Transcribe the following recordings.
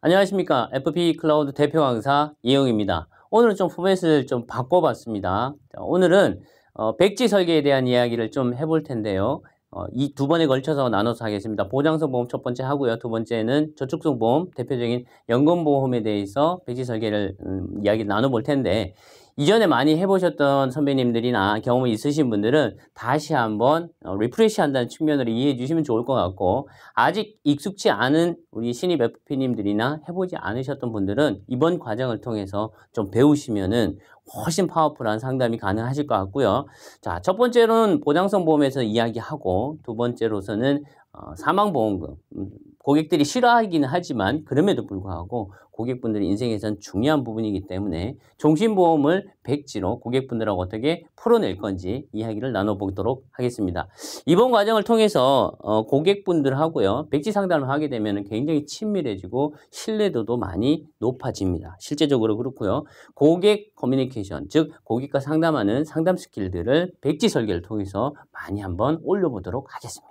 안녕하십니까. FP 클라우드 대표 강사 이영입니다. 오늘은 좀 포맷을 좀 바꿔봤습니다. 오늘은 백지 설계에 대한 이야기를 좀 해볼 텐데요. 이 두 번에 걸쳐서 나눠서 하겠습니다. 보장성 보험 첫 번째 하고요. 두 번째는 저축성 보험, 대표적인 연금보험에 대해서 백지 설계를 이야기 나눠볼 텐데, 이전에 많이 해보셨던 선배님들이나 경험이 있으신 분들은 다시 한번 리프레시 한다는 측면으로 이해해 주시면 좋을 것 같고, 아직 익숙치 않은 우리 신입 FP님들이나 해보지 않으셨던 분들은 이번 과정을 통해서 좀 배우시면은 훨씬 파워풀한 상담이 가능하실 것 같고요. 자, 첫 번째로는 보장성 보험에서 이야기하고, 두 번째로서는 사망보험금. 고객들이 싫어하기는 하지만 그럼에도 불구하고 고객분들의 인생에선 중요한 부분이기 때문에 종신보험을 백지로 고객분들하고 어떻게 풀어낼 건지 이야기를 나눠보도록 하겠습니다. 이번 과정을 통해서 고객분들하고요, 백지 상담을 하게 되면 굉장히 친밀해지고 신뢰도도 많이 높아집니다. 실제적으로 그렇고요. 고객 커뮤니케이션, 즉 고객과 상담하는 상담 스킬들을 백지 설계를 통해서 많이 한번 올려보도록 하겠습니다.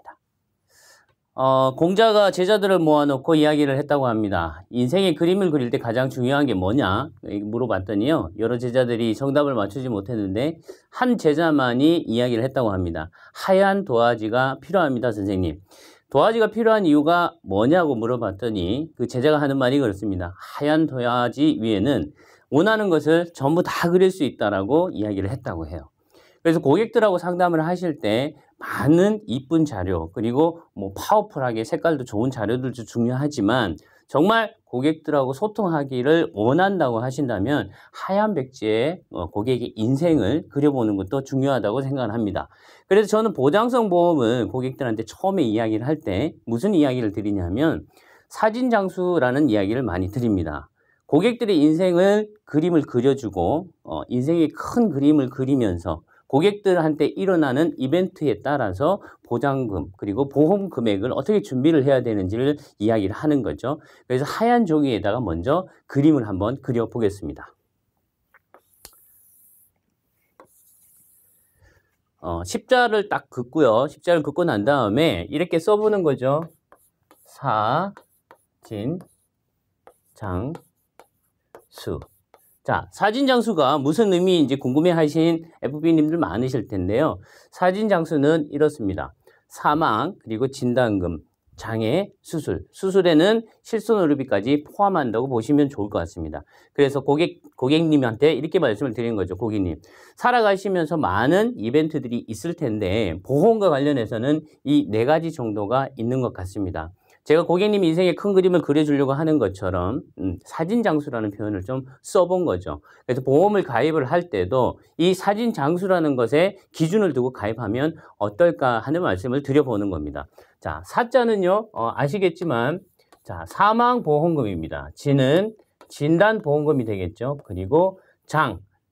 공자가 제자들을 모아놓고 이야기를 했다고 합니다. 인생의 그림을 그릴 때 가장 중요한 게 뭐냐 물어봤더니요, 여러 제자들이 정답을 맞추지 못했는데 한 제자만이 이야기를 했다고 합니다. 하얀 도화지가 필요합니다, 선생님. 도화지가 필요한 이유가 뭐냐고 물어봤더니 그 제자가 하는 말이 그렇습니다. 하얀 도화지 위에는 원하는 것을 전부 다 그릴 수 있다라고 이야기를 했다고 해요. 그래서 고객들하고 상담을 하실 때 많은 이쁜 자료, 그리고 파워풀하게 색깔도 좋은 자료들도 중요하지만, 정말 고객들하고 소통하기를 원한다고 하신다면 하얀 백지에 고객의 인생을 그려보는 것도 중요하다고 생각을 합니다. 그래서 저는 보장성 보험을 고객들한테 처음에 이야기를 할 때 무슨 이야기를 드리냐면 사진장수라는 이야기를 많이 드립니다. 고객들의 인생을 그림을 그려주고 인생의 큰 그림을 그리면서 고객들한테 일어나는 이벤트에 따라서 보장금 그리고 보험 금액을 어떻게 준비를 해야 되는지를 이야기를 하는 거죠. 그래서 하얀 종이에다가 먼저 그림을 한번 그려보겠습니다. 십자를 딱 긋고요. 십자를 긋고 난 다음에 이렇게 써보는 거죠. 사진장수. 자, 사진장수가 무슨 의미인지 궁금해 하신 FP님들 많으실 텐데요. 사진장수는 이렇습니다. 사망, 그리고 진단금, 장애, 수술. 수술에는 실손의료비까지 포함한다고 보시면 좋을 것 같습니다. 그래서 고객님한테 이렇게 말씀을 드리는 거죠. 고객님, 살아가시면서 많은 이벤트들이 있을 텐데 보험과 관련해서는 이 4가지 정도가 있는 것 같습니다. 제가 고객님 인생의 큰 그림을 그려주려고 하는 것처럼 사진장수라는 표현을 좀 써본 거죠. 그래서 보험을 가입을 할 때도 이 사진장수라는 것에 기준을 두고 가입하면 어떨까 하는 말씀을 드려보는 겁니다. 자, 사자는요, 아시겠지만, 자, 사망보험금입니다. 진은 진단보험금이 되겠죠. 그리고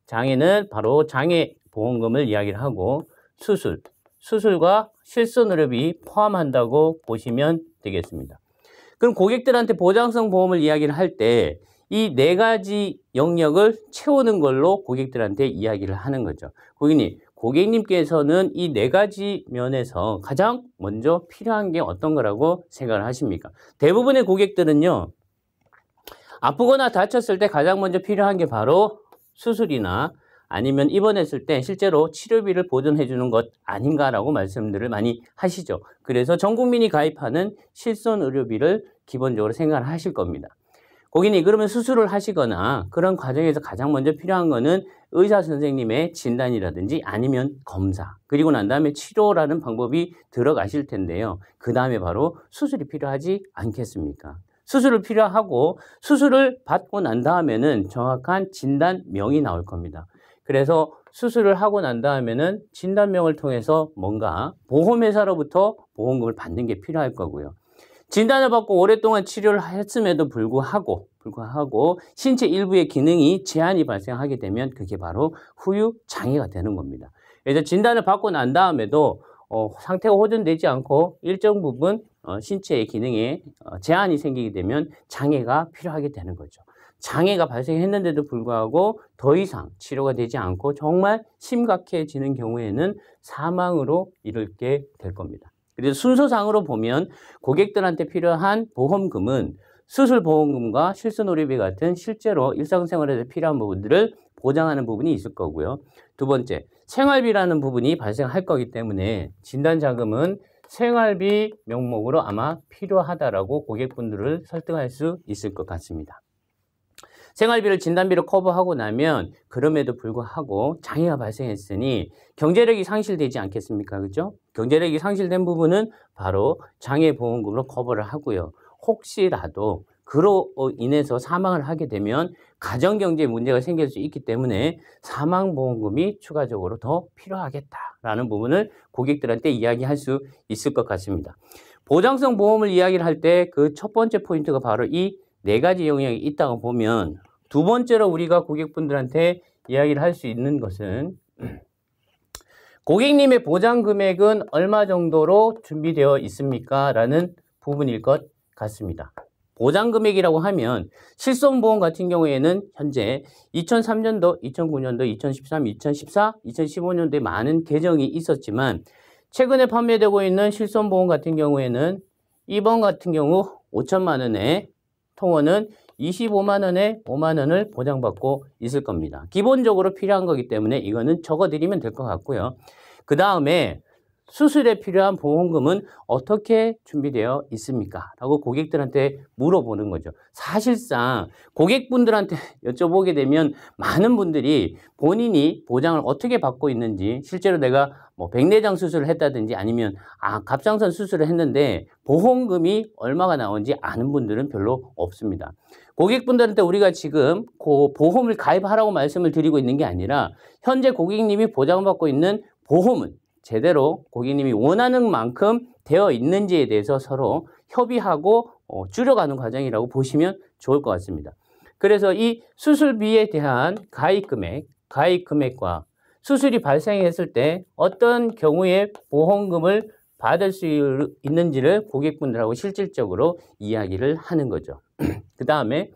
장에는 바로 장애보험금을 이야기를 하고, 수술과 실손의료비 포함한다고 보시면 되겠습니다. 그럼 고객들한테 보장성 보험을 이야기를 할 때 이 4가지 영역을 채우는 걸로 고객들한테 이야기를 하는 거죠. 고객님께서는 이 4가지 면에서 가장 먼저 필요한 게 어떤 거라고 생각을 하십니까? 대부분의 고객들은요, 아프거나 다쳤을 때 가장 먼저 필요한 게 바로 수술이나 아니면 입원했을 때 실제로 치료비를 보존해 주는 것 아닌가라고 말씀들을 많이 하시죠. 그래서 전 국민이 가입하는 실손의료비를 기본적으로 생각을 하실 겁니다. 고객님, 그러면 수술을 하시거나 그런 과정에서 가장 먼저 필요한 거는 의사 선생님의 진단이라든지 아니면 검사, 그리고 난 다음에 치료라는 방법이 들어가실 텐데요. 그 다음에 바로 수술이 필요하지 않겠습니까? 수술을 필요하고 수술을 받고 난 다음에는 정확한 진단명이 나올 겁니다. 그래서 수술을 하고 난 다음에는 진단명을 통해서 뭔가 보험회사로부터 보험금을 받는 게 필요할 거고요. 진단을 받고 오랫동안 치료를 했음에도 불구하고 신체 일부의 기능이 제한이 발생하게 되면 그게 바로 후유장애가 되는 겁니다. 그래서 진단을 받고 난 다음에도 상태가 호전되지 않고 일정 부분 신체의 기능에 제한이 생기게 되면 장애가 필요하게 되는 거죠. 장애가 발생했는데도 불구하고 더 이상 치료가 되지 않고 정말 심각해지는 경우에는 사망으로 이르게 될 겁니다. 그래서 순서상으로 보면 고객들한테 필요한 보험금은 수술보험금과 실손의료비 같은 실제로 일상생활에서 필요한 부분들을 보장하는 부분이 있을 거고요. 두 번째, 생활비라는 부분이 발생할 거기 때문에 진단자금은 생활비 명목으로 아마 필요하다라고 고객분들을 설득할 수 있을 것 같습니다. 생활비를 진단비로 커버하고 나면 그럼에도 불구하고 장애가 발생했으니 경제력이 상실되지 않겠습니까? 그죠? 경제력이 상실된 부분은 바로 장애보험금으로 커버를 하고요. 혹시라도 그로 인해서 사망을 하게 되면 가정경제에 문제가 생길 수 있기 때문에 사망보험금이 추가적으로 더 필요하겠다라는 부분을 고객들한테 이야기할 수 있을 것 같습니다. 보장성 보험을 이야기를 할 때 그 첫 번째 포인트가 바로 이 네 가지 영역이 있다고 보면 두 번째로 우리가 고객분들한테 이야기를 할 수 있는 것은 고객님의 보장 금액은 얼마 정도로 준비되어 있습니까? 라는 부분일 것 같습니다. 보장 금액이라고 하면 실손보험 같은 경우에는 현재 2003년도, 2009년도, 2013, 2014, 2015년도에 많은 개정이 있었지만 최근에 판매되고 있는 실손보험 같은 경우에는 2번 같은 경우 5천만 원에 통원은 25만 원에 5만 원을 보장받고 있을 겁니다. 기본적으로 필요한 거기 때문에 이거는 적어드리면 될 것 같고요. 그 다음에 수술에 필요한 보험금은 어떻게 준비되어 있습니까? 라고 고객들한테 물어보는 거죠. 사실상 고객분들한테 여쭤보게 되면 많은 분들이 본인이 보장을 어떻게 받고 있는지, 실제로 내가 뭐 백내장 수술을 했다든지 아니면 갑상선 수술을 했는데 보험금이 얼마가 나오는지 아는 분들은 별로 없습니다. 고객분들한테 우리가 지금 그 보험을 가입하라고 말씀을 드리고 있는 게 아니라 현재 고객님이 보장받고 있는 보험은 제대로 고객님이 원하는 만큼 되어 있는지에 대해서 서로 협의하고 줄여가는 과정이라고 보시면 좋을 것 같습니다. 그래서 이 수술비에 대한 가입금액과 수술이 발생했을 때 어떤 경우에 보험금을 받을 수 있는지를 고객분들하고 실질적으로 이야기를 하는 거죠. 그 다음에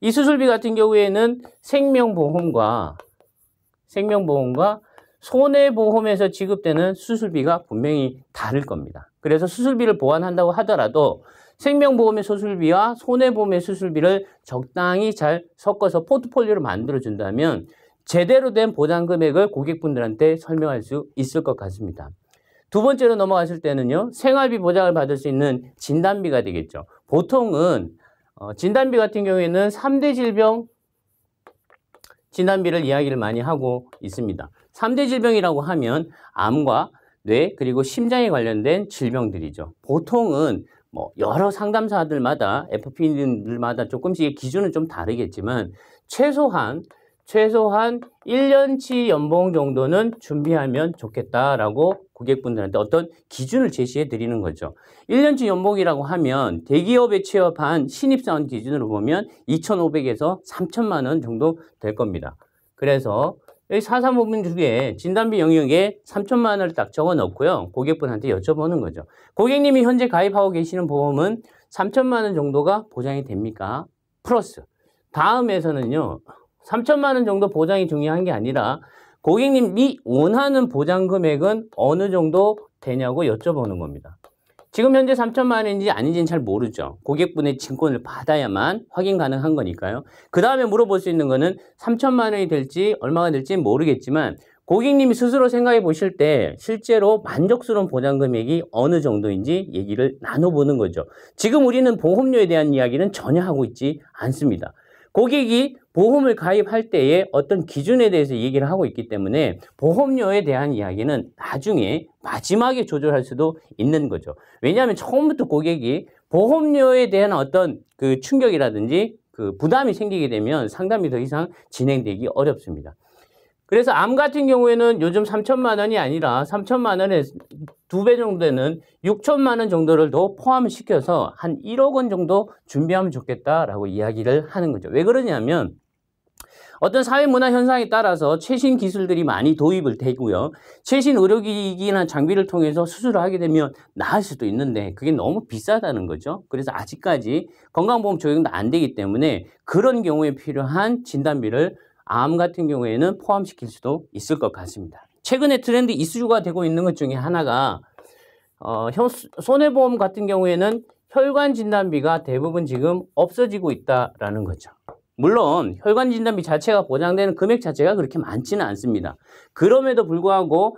이 수술비 같은 경우에는 생명보험과 손해보험에서 지급되는 수술비가 분명히 다를 겁니다. 그래서 수술비를 보완한다고 하더라도 생명보험의 수술비와 손해보험의 수술비를 적당히 잘 섞어서 포트폴리오를 만들어준다면 제대로 된 보장 금액을 고객분들한테 설명할 수 있을 것 같습니다. 두 번째로 넘어갔을 때는요, 생활비 보장을 받을 수 있는 진단비가 되겠죠. 보통은 진단비 같은 경우에는 3대 질병 진단비를 이야기를 많이 하고 있습니다. 3대 질병이라고 하면 암과 뇌 그리고 심장에 관련된 질병들이죠. 보통은 뭐 여러 상담사들마다 FP들마다 조금씩 기준은 좀 다르겠지만 최소한 1년치 연봉 정도는 준비하면 좋겠다라고 고객분들한테 어떤 기준을 제시해 드리는 거죠. 1년치 연봉이라고 하면 대기업에 취업한 신입사원 기준으로 보면 2,500에서 3천만 원 정도 될 겁니다. 그래서 여기 435분 중에 진단비 영역에 3천만 원을 딱 적어 놓고요. 고객분한테 여쭤보는 거죠. 고객님이 현재 가입하고 계시는 보험은 3천만 원 정도가 보장이 됩니까? 플러스 다음에서는요. 3천만 원 정도 보장이 중요한 게 아니라 고객님이 원하는 보장 금액은 어느 정도 되냐고 여쭤보는 겁니다. 지금 현재 3천만 원인지 아닌지는 잘 모르죠. 고객분의 증권을 받아야만 확인 가능한 거니까요. 그 다음에 물어볼 수 있는 거는 3천만 원이 될지 얼마가 될지 모르겠지만 고객님이 스스로 생각해 보실 때 실제로 만족스러운 보장 금액이 어느 정도인지 얘기를 나눠보는 거죠. 지금 우리는 보험료에 대한 이야기는 전혀 하고 있지 않습니다. 고객이 보험을 가입할 때에 어떤 기준에 대해서 얘기를 하고 있기 때문에 보험료에 대한 이야기는 나중에 마지막에 조절할 수도 있는 거죠. 왜냐하면 처음부터 고객이 보험료에 대한 어떤 그 충격이라든지 그 부담이 생기게 되면 상담이 더 이상 진행되기 어렵습니다. 그래서 암 같은 경우에는 요즘 3천만 원이 아니라 3천만 원의 2배 정도 되는 6천만 원 정도를 더 포함을 시켜서 한 1억 원 정도 준비하면 좋겠다라고 이야기를 하는 거죠. 왜 그러냐면 어떤 사회문화 현상에 따라서 최신 기술들이 많이 도입을 되고요. 최신 의료기기나 장비를 통해서 수술을 하게 되면 나을 수도 있는데 그게 너무 비싸다는 거죠. 그래서 아직까지 건강보험 적용도 안 되기 때문에 그런 경우에 필요한 진단비를 암 같은 경우에는 포함시킬 수도 있을 것 같습니다. 최근에 트렌드 이슈가 되고 있는 것 중에 하나가 손해보험 같은 경우에는 혈관 진단비가 대부분 지금 없어지고 있다라는 거죠. 물론 혈관 진단비 자체가 보장되는 금액 자체가 그렇게 많지는 않습니다. 그럼에도 불구하고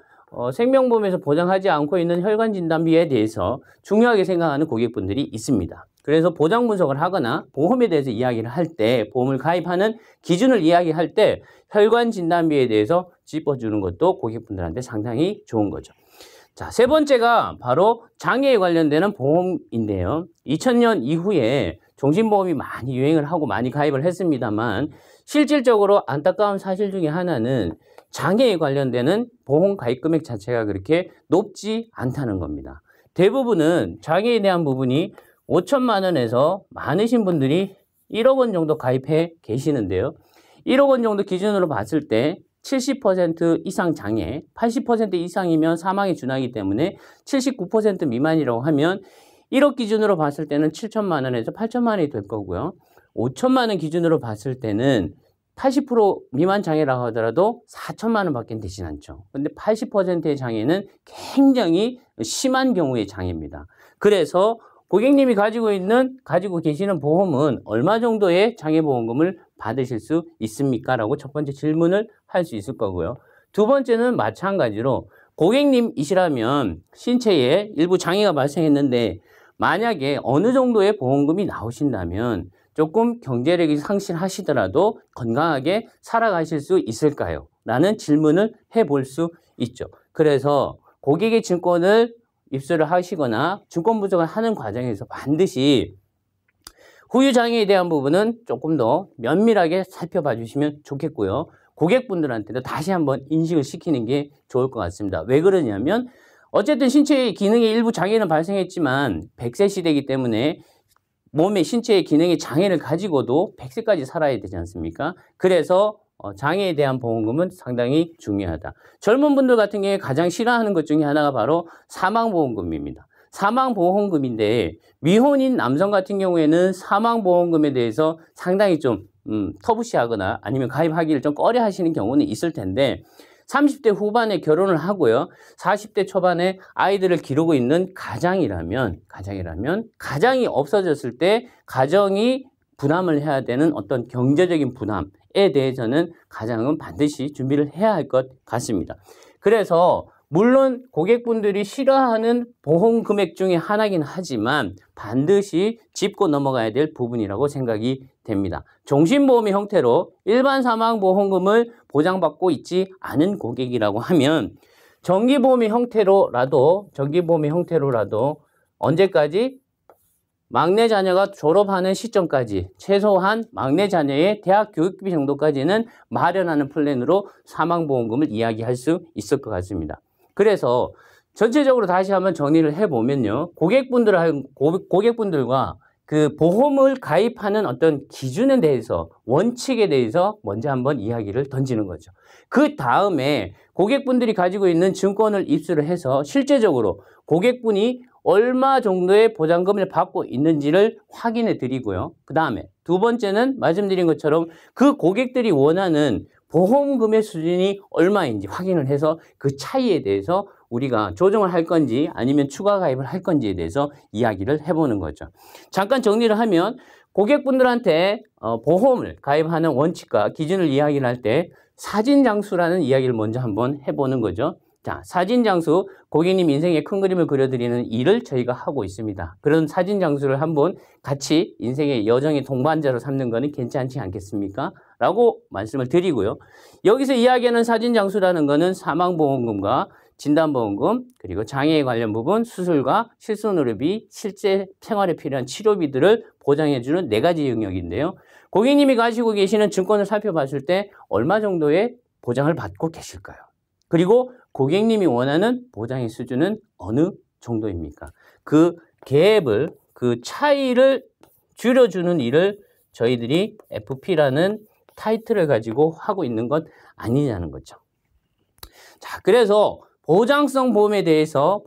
생명보험에서 보장하지 않고 있는 혈관 진단비에 대해서 중요하게 생각하는 고객분들이 있습니다. 그래서 보장 분석을 하거나 보험에 대해서 이야기를 할 때, 보험을 가입하는 기준을 이야기할 때 혈관 진단비에 대해서 짚어주는 것도 고객분들한테 상당히 좋은 거죠. 자, 세 번째가 바로 장애에 관련되는 보험인데요. 2000년 이후에 종신보험이 많이 유행을 하고 많이 가입을 했습니다만 실질적으로 안타까운 사실 중에 하나는 장애에 관련되는 보험 가입 금액 자체가 그렇게 높지 않다는 겁니다. 대부분은 장애에 대한 부분이 5천만 원에서 많으신 분들이 1억 원 정도 가입해 계시는데요. 1억 원 정도 기준으로 봤을 때 70% 이상 장애, 80% 이상이면 사망에 준하기 때문에 79% 미만이라고 하면 1억 기준으로 봤을 때는 7천만 원에서 8천만 원이 될 거고요. 5천만 원 기준으로 봤을 때는 80% 미만 장애라고 하더라도 4천만 원밖에 되진 않죠. 근데 80%의 장애는 굉장히 심한 경우의 장애입니다. 그래서 고객님이 가지고 계시는 보험은 얼마 정도의 장애보험금을 받으실 수 있습니까? 라고 첫 번째 질문을 할 수 있을 거고요. 두 번째는 마찬가지로 고객님이시라면 신체에 일부 장애가 발생했는데 만약에 어느 정도의 보험금이 나오신다면 조금 경제력이 상실하시더라도 건강하게 살아가실 수 있을까요? 라는 질문을 해볼 수 있죠. 그래서 고객의 증권을 입수를 하시거나 증권 분석을 하는 과정에서 반드시 후유장애에 대한 부분은 조금 더 면밀하게 살펴봐 주시면 좋겠고요. 고객분들한테도 다시 한번 인식을 시키는 게 좋을 것 같습니다. 왜 그러냐면 어쨌든 신체의 기능에 일부 장애는 발생했지만 100세 시대이기 때문에 몸의 신체의 기능의 장애를 가지고도 100세까지 살아야 되지 않습니까? 그래서 장애에 대한 보험금은 상당히 중요하다. 젊은 분들 같은 경우에 가장 싫어하는 것 중에 하나가 바로 사망보험금입니다. 사망보험금인데 미혼인 남성 같은 경우에는 사망보험금에 대해서 상당히 좀 터부시하거나 아니면 가입하기를 좀 꺼려 하시는 경우는 있을 텐데 30대 후반에 결혼을 하고요. 40대 초반에 아이들을 기르고 있는 가장이라면 가장이 없어졌을 때 가정이 부담을 해야 되는 어떤 경제적인 부담에 대해서는 가장은 반드시 준비를 해야 할 것 같습니다. 그래서 물론 고객분들이 싫어하는 보험 금액 중에 하나긴 하지만 반드시 짚고 넘어가야 될 부분이라고 생각이 됩니다. 종신보험의 형태로 일반 사망보험금을 보장받고 있지 않은 고객이라고 하면 정기보험의 형태로라도 언제까지? 막내 자녀가 졸업하는 시점까지 최소한 막내 자녀의 대학 교육비 정도까지는 마련하는 플랜으로 사망보험금을 이야기할 수 있을 것 같습니다. 그래서 전체적으로 다시 한번 정리를 해보면요. 고객분들과 그 보험을 가입하는 어떤 기준에 대해서, 원칙에 대해서 먼저 한번 이야기를 던지는 거죠. 그 다음에 고객분들이 가지고 있는 증권을 입수를 해서 실제적으로 고객분이 얼마 정도의 보장금을 받고 있는지를 확인해 드리고요. 그 다음에 두 번째는 말씀드린 것처럼 그 고객들이 원하는 보험금의 수준이 얼마인지 확인을 해서 그 차이에 대해서 우리가 조정을 할 건지 아니면 추가 가입을 할 건지에 대해서 이야기를 해보는 거죠. 잠깐 정리를 하면 고객분들한테 보험을 가입하는 원칙과 기준을 이야기를 할 때 사진장수라는 이야기를 먼저 한번 해보는 거죠. 자, 사진장수, 고객님 인생의 큰 그림을 그려드리는 일을 저희가 하고 있습니다. 그런 사진장수를 한번 같이 인생의 여정의 동반자로 삼는 거는 괜찮지 않겠습니까? 라고 말씀을 드리고요. 여기서 이야기하는 사진장수라는 거는 사망보험금과 진단보험금, 그리고 장애에 관련 부분, 수술과 실손의료비, 실제 생활에 필요한 치료비들을 보장해주는 4가지 영역인데요. 고객님이 가지고 계시는 증권을 살펴봤을 때 얼마 정도의 보장을 받고 계실까요? 그리고 고객님이 원하는 보장의 수준은 어느 정도입니까? 그 갭을, 그 차이를 줄여주는 일을 저희들이 FP라는 타이틀을 가지고 하고 있는 것 아니냐는 거죠. 자, 그래서 보장성 보험에 대해서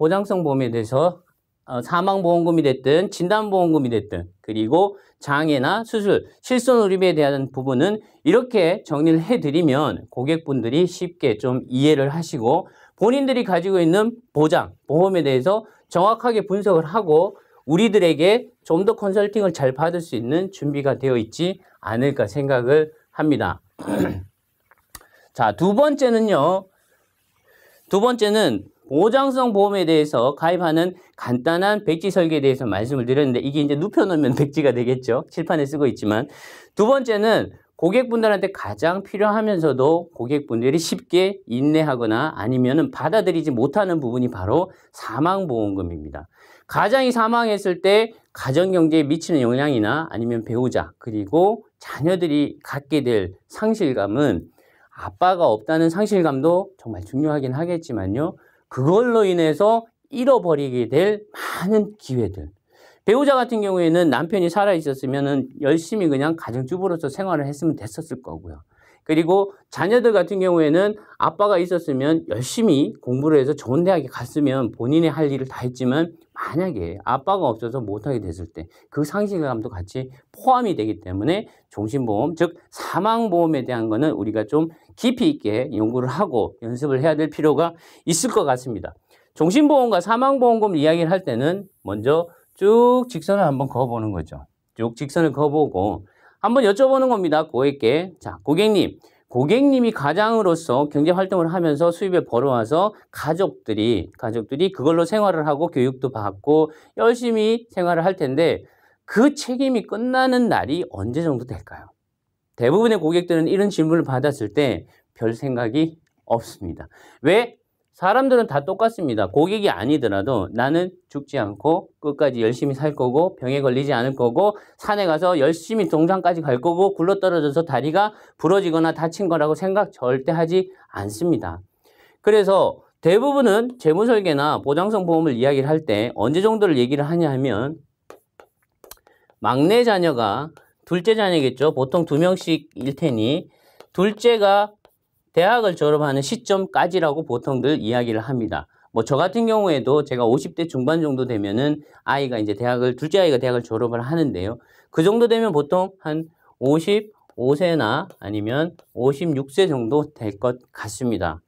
사망보험금이 됐든 진단보험금이 됐든 그리고 장애나 수술, 실손의료비에 대한 부분은 이렇게 정리를 해드리면 고객분들이 쉽게 좀 이해를 하시고 본인들이 가지고 있는 보장, 보험에 대해서 정확하게 분석을 하고 우리들에게 좀 더 컨설팅을 잘 받을 수 있는 준비가 되어 있지 않을까 생각을 합니다. 자, 두 번째는 보장성 보험에 대해서 가입하는 간단한 백지 설계에 대해서 말씀을 드렸는데 이게 이제 눕혀놓으면 백지가 되겠죠. 칠판에 쓰고 있지만 두 번째는 고객분들한테 가장 필요하면서도 고객분들이 쉽게 인내하거나 아니면은 받아들이지 못하는 부분이 바로 사망보험금입니다. 가장이 사망했을 때 가정경제에 미치는 영향이나 아니면 배우자 그리고 자녀들이 갖게 될 상실감은 아빠가 없다는 상실감도 정말 중요하긴 하겠지만요. 그걸로 인해서 잃어버리게 될 많은 기회들. 배우자 같은 경우에는 남편이 살아있었으면 열심히 그냥 가정주부로서 생활을 했으면 됐었을 거고요. 그리고 자녀들 같은 경우에는 아빠가 있었으면 열심히 공부를 해서 좋은 대학에 갔으면 본인의 할 일을 다 했지만 만약에 아빠가 없어서 못하게 됐을 때 그 상실감도 같이 포함이 되기 때문에 종신보험, 즉 사망보험에 대한 거는 우리가 좀 깊이 있게 연구를 하고 연습을 해야 될 필요가 있을 것 같습니다. 종신보험과 사망보험금 이야기를 할 때는 먼저 쭉 직선을 한번 그어보는 거죠. 쭉 직선을 그어보고 한번 여쭤보는 겁니다. 고객께. 자, 고객님이 가장으로서 경제활동을 하면서 수입을 벌어와서 가족들이 그걸로 생활을 하고 교육도 받고 열심히 생활을 할 텐데 그 책임이 끝나는 날이 언제 정도 될까요? 대부분의 고객들은 이런 질문을 받았을 때 별 생각이 없습니다. 왜? 사람들은 다 똑같습니다. 고객이 아니더라도 나는 죽지 않고 끝까지 열심히 살 거고 병에 걸리지 않을 거고 산에 가서 열심히 동산까지 갈 거고 굴러떨어져서 다리가 부러지거나 다친 거라고 생각 절대 하지 않습니다. 그래서 대부분은 재무설계나 보장성 보험을 이야기를 할 때 언제 정도를 얘기를 하냐 하면 막내 자녀가 둘째 자녀겠죠. 보통 2명씩일 테니 둘째가 대학을 졸업하는 시점까지라고 보통들 이야기를 합니다. 뭐 저 같은 경우에도 제가 50대 중반 정도 되면은 둘째 아이가 대학을 졸업을 하는데요. 그 정도 되면 보통 한 55세나 아니면 56세 정도 될 것 같습니다.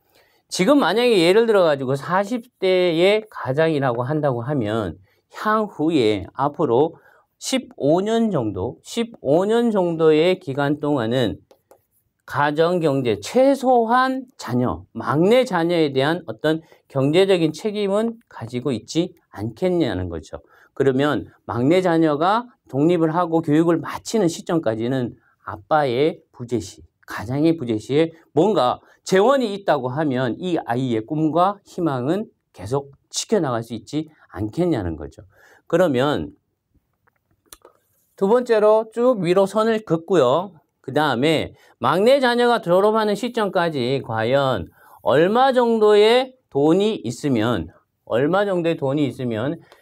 지금 만약에 예를 들어 가지고 40대의 가장이라고 한다고 하면 향후에 앞으로 15년 정도의 기간 동안은 가정경제, 최소한 막내 자녀에 대한 어떤 경제적인 책임은 가지고 있지 않겠냐는 거죠. 그러면 막내 자녀가 독립을 하고 교육을 마치는 시점까지는 아빠의 부재시, 가장의 부재시에 뭔가 재원이 있다고 하면 이 아이의 꿈과 희망은 계속 지켜나갈 수 있지 않겠냐는 거죠. 그러면 두 번째로 쭉 위로 선을 긋고요. 그 다음에 막내 자녀가 졸업하는 시점까지 과연 얼마 정도의 돈이 있으면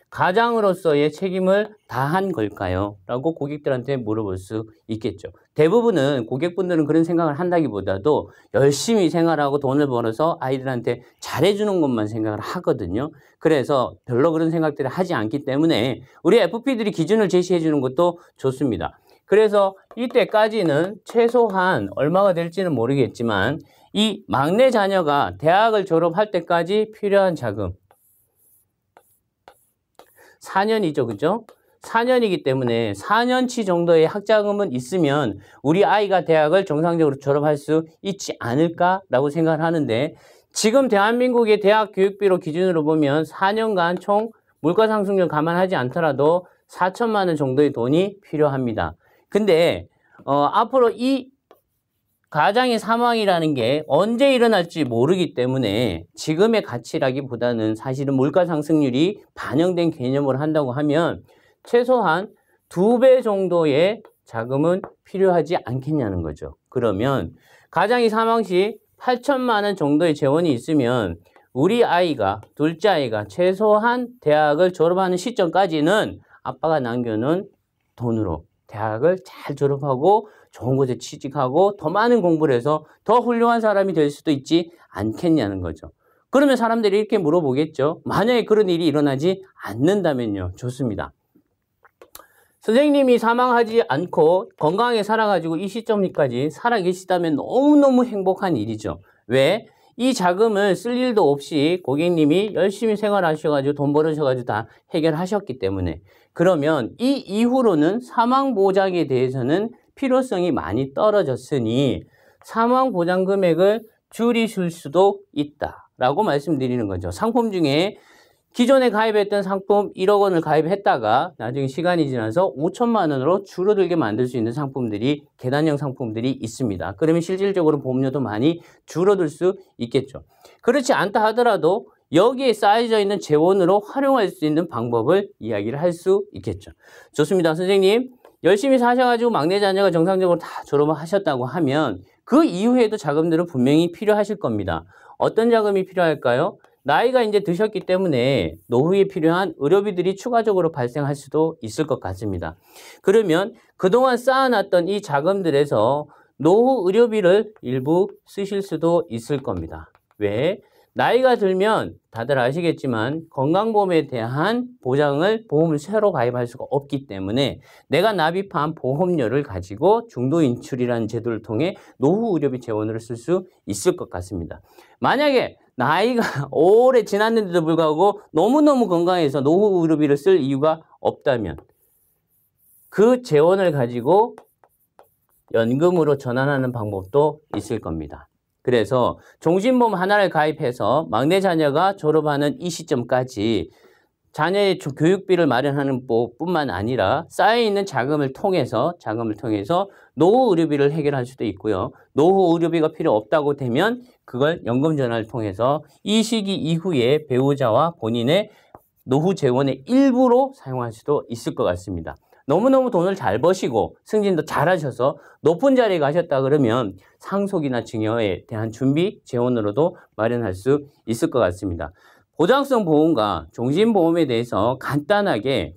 가장으로서의 책임을 다한 걸까요? 라고 고객들한테 물어볼 수 있겠죠. 대부분은 고객분들은 그런 생각을 한다기보다도 열심히 생활하고 돈을 벌어서 아이들한테 잘해주는 것만 생각을 하거든요. 그래서 별로 그런 생각들을 하지 않기 때문에 우리 FP들이 기준을 제시해 주는 것도 좋습니다. 그래서 이때까지는 최소한 얼마가 될지는 모르겠지만 이 막내 자녀가 대학을 졸업할 때까지 필요한 자금 4년이죠. 그죠? 4년이기 때문에 4년치 정도의 학자금은 있으면 우리 아이가 대학을 정상적으로 졸업할 수 있지 않을까라고 생각을 하는데 지금 대한민국의 대학 교육비로 기준으로 보면 4년간 총 물가 상승률 감안하지 않더라도 4천만 원 정도의 돈이 필요합니다. 근데 앞으로 이 가장의 사망이라는 게 언제 일어날지 모르기 때문에 지금의 가치라기보다는 사실은 물가 상승률이 반영된 개념으로 한다고 하면 최소한 2배 정도의 자금은 필요하지 않겠냐는 거죠. 그러면 가장이 사망 시 8천만 원 정도의 재원이 있으면 우리 아이가, 둘째 아이가 최소한 대학을 졸업하는 시점까지는 아빠가 남겨놓은 돈으로 대학을 잘 졸업하고 좋은 곳에 취직하고 더 많은 공부를 해서 더 훌륭한 사람이 될 수도 있지 않겠냐는 거죠. 그러면 사람들이 이렇게 물어보겠죠. 만약에 그런 일이 일어나지 않는다면요. 좋습니다. 선생님이 사망하지 않고 건강하게 살아가지고 이 시점까지 살아계시다면 너무너무 행복한 일이죠. 왜? 이 자금을 쓸 일도 없이 고객님이 열심히 생활하셔가지고 돈 벌으셔가지고 다 해결하셨기 때문에 그러면 이 이후로는 사망보장에 대해서는 필요성이 많이 떨어졌으니 사망보장 금액을 줄이실 수도 있다라고 말씀드리는 거죠. 상품 중에 기존에 가입했던 상품 1억 원을 가입했다가 나중에 시간이 지나서 5천만 원으로 줄어들게 만들 수 있는 상품들이 계단형 상품들이 있습니다. 그러면 실질적으로 보험료도 많이 줄어들 수 있겠죠. 그렇지 않다 하더라도 여기에 쌓여져 있는 재원으로 활용할 수 있는 방법을 이야기를 할 수 있겠죠. 좋습니다. 선생님, 열심히 사셔가지고 막내 자녀가 정상적으로 다 졸업을 하셨다고 하면 그 이후에도 자금들은 분명히 필요하실 겁니다. 어떤 자금이 필요할까요? 나이가 이제 드셨기 때문에 노후에 필요한 의료비들이 추가적으로 발생할 수도 있을 것 같습니다. 그러면 그동안 쌓아놨던 이 자금들에서 노후 의료비를 일부 쓰실 수도 있을 겁니다. 왜? 나이가 들면 다들 아시겠지만 건강보험에 대한 보험을 새로 가입할 수가 없기 때문에 내가 납입한 보험료를 가지고 중도인출이라는 제도를 통해 노후 의료비 재원으로 쓸 수 있을 것 같습니다. 만약에 나이가 오래 지났는데도 불구하고 너무너무 건강해서 노후 의료비를 쓸 이유가 없다면 그 재원을 가지고 연금으로 전환하는 방법도 있을 겁니다. 그래서 종신보험 하나를 가입해서 막내 자녀가 졸업하는 이 시점까지 자녀의 교육비를 마련하는 뿐만 아니라 쌓여있는 자금을 통해서 노후 의료비를 해결할 수도 있고요. 노후 의료비가 필요 없다고 되면 그걸 연금 전환을 통해서 이 시기 이후에 배우자와 본인의 노후 재원의 일부로 사용할 수도 있을 것 같습니다. 너무너무 돈을 잘 버시고 승진도 잘하셔서 높은 자리에 가셨다 그러면 상속이나 증여에 대한 준비 재원으로도 마련할 수 있을 것 같습니다. 보장성 보험과 종신보험에 대해서 간단하게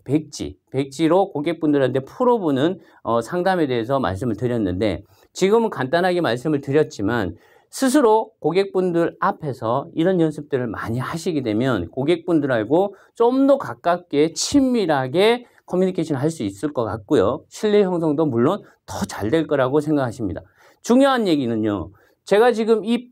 백지로 고객분들한테 풀어보는 상담에 대해서 말씀을 드렸는데 지금은 간단하게 말씀을 드렸지만 스스로 고객분들 앞에서 이런 연습들을 많이 하시게 되면 고객분들하고 좀 더 가깝게 친밀하게 커뮤니케이션 할 수 있을 것 같고요. 신뢰 형성도 물론 더 잘 될 거라고 생각하십니다. 중요한 얘기는요. 제가 지금 이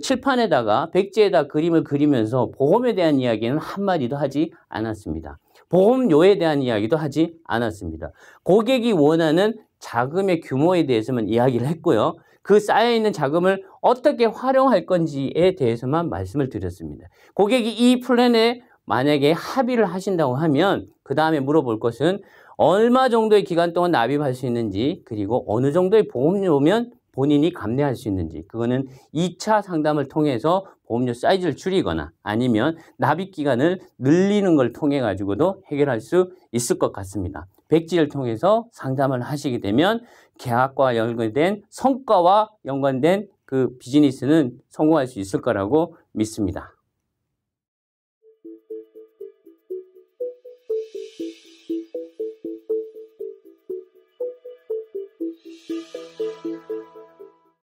칠판에다가 백지에다 그림을 그리면서 보험에 대한 이야기는 한마디도 하지 않았습니다. 보험료에 대한 이야기도 하지 않았습니다. 고객이 원하는 자금의 규모에 대해서만 이야기를 했고요. 그 쌓여있는 자금을 어떻게 활용할 건지에 대해서만 말씀을 드렸습니다. 고객이 이 플랜에 만약에 합의를 하신다고 하면 그 다음에 물어볼 것은 얼마 정도의 기간 동안 납입할 수 있는지 그리고 어느 정도의 보험료면 본인이 감내할 수 있는지 그거는 2차 상담을 통해서 보험료 사이즈를 줄이거나 아니면 납입 기간을 늘리는 걸 통해 가지고도 해결할 수 있을 것 같습니다. 백지를 통해서 상담을 하시게 되면 계약과 연관된 성과와 연관된 그 비즈니스는 성공할 수 있을 거라고 믿습니다.